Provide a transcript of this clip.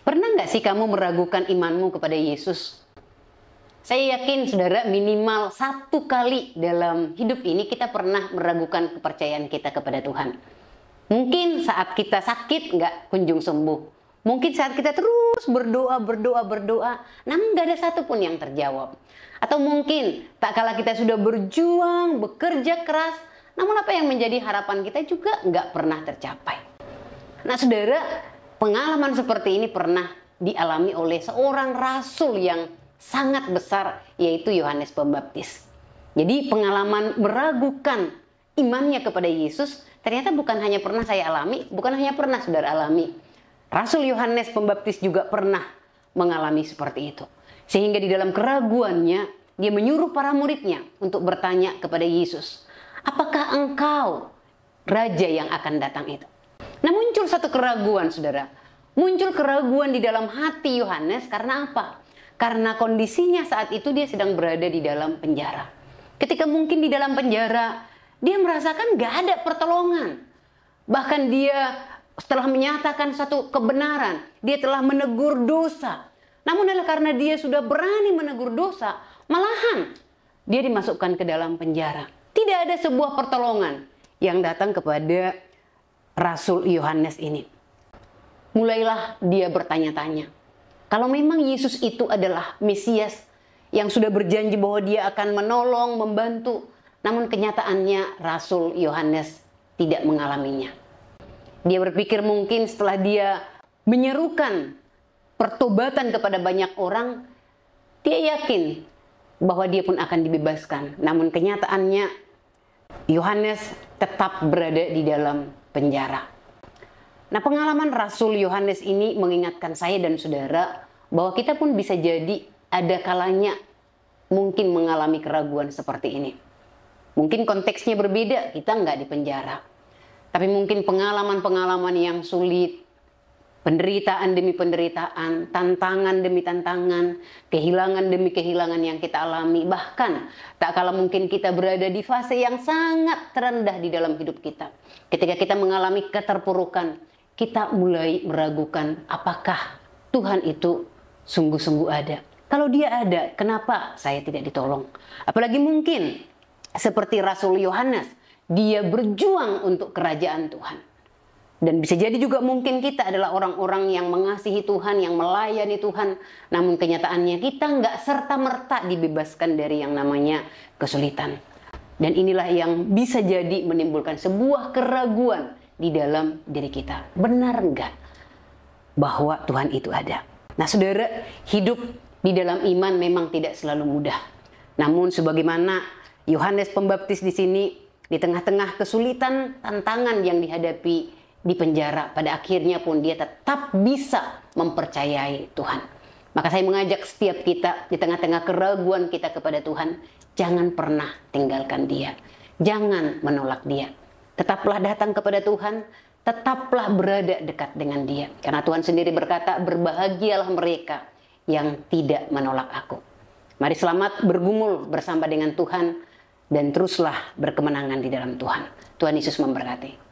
Pernah nggak sih kamu meragukan imanmu kepada Yesus? Saya yakin saudara minimal satu kali dalam hidup ini kita pernah meragukan kepercayaan kita kepada Tuhan. Mungkin saat kita sakit nggak kunjung sembuh. Mungkin saat kita terus berdoa, namun nggak ada satupun yang terjawab. Atau mungkin tak kala kita sudah berjuang, bekerja keras, namun apa yang menjadi harapan kita juga nggak pernah tercapai. Nah saudara, pengalaman seperti ini pernah dialami oleh seorang rasul yang sangat besar, yaitu Yohanes Pembaptis. Jadi pengalaman meragukan imannya kepada Yesus ternyata bukan hanya pernah saya alami, bukan hanya pernah saudara alami. Rasul Yohanes Pembaptis juga pernah mengalami seperti itu. Sehingga di dalam keraguannya, dia menyuruh para muridnya untuk bertanya kepada Yesus, apakah engkau raja yang akan datang itu? Nah muncul satu keraguan saudara. Muncul keraguan di dalam hati Yohanes karena apa? Karena kondisinya saat itu dia sedang berada di dalam penjara. Ketika mungkin di dalam penjara, dia merasakan gak ada pertolongan. Bahkan dia setelah menyatakan satu kebenaran, dia telah menegur dosa. Namun adalah karena dia sudah berani menegur dosa, malahan dia dimasukkan ke dalam penjara. Tidak ada sebuah pertolongan yang datang kepada Rasul Yohanes ini. Mulailah dia bertanya-tanya, kalau memang Yesus itu adalah Mesias yang sudah berjanji bahwa dia akan menolong, membantu, namun kenyataannya Rasul Yohanes tidak mengalaminya. Dia berpikir mungkin setelah dia menyerukan pertobatan kepada banyak orang, dia yakin bahwa dia pun akan dibebaskan. Namun kenyataannya Yohanes tetap berada di dalam penjara. Nah, pengalaman Rasul Yohanes ini mengingatkan saya dan saudara bahwa kita pun bisa jadi ada kalanya mungkin mengalami keraguan seperti ini. Mungkin konteksnya berbeda, kita nggak di penjara. Tapi mungkin pengalaman-pengalaman yang sulit, penderitaan demi penderitaan, tantangan demi tantangan, kehilangan demi kehilangan yang kita alami. Bahkan tak kala mungkin kita berada di fase yang sangat terendah di dalam hidup kita. Ketika kita mengalami keterpurukan, kita mulai meragukan apakah Tuhan itu sungguh-sungguh ada. Kalau dia ada, kenapa saya tidak ditolong? Apalagi mungkin seperti Rasul Yohanes, dia berjuang untuk kerajaan Tuhan. Dan bisa jadi juga mungkin kita adalah orang-orang yang mengasihi Tuhan, yang melayani Tuhan. Namun kenyataannya kita nggak serta-merta dibebaskan dari yang namanya kesulitan. Dan inilah yang bisa jadi menimbulkan sebuah keraguan di dalam diri kita. Benar nggak bahwa Tuhan itu ada? Nah saudara, hidup di dalam iman memang tidak selalu mudah. Namun sebagaimana Yohanes Pembaptis di sini, di tengah-tengah kesulitan, tantangan yang dihadapi di penjara, pada akhirnya pun dia tetap bisa mempercayai Tuhan. Maka saya mengajak setiap kita di tengah-tengah keraguan kita kepada Tuhan, jangan pernah tinggalkan dia. Jangan menolak dia. Tetaplah datang kepada Tuhan, tetaplah berada dekat dengan dia. Karena Tuhan sendiri berkata, berbahagialah mereka yang tidak menolak aku. Mari selamat bergumul bersama dengan Tuhan dan teruslah berkemenangan di dalam Tuhan. Tuhan Yesus memberkati.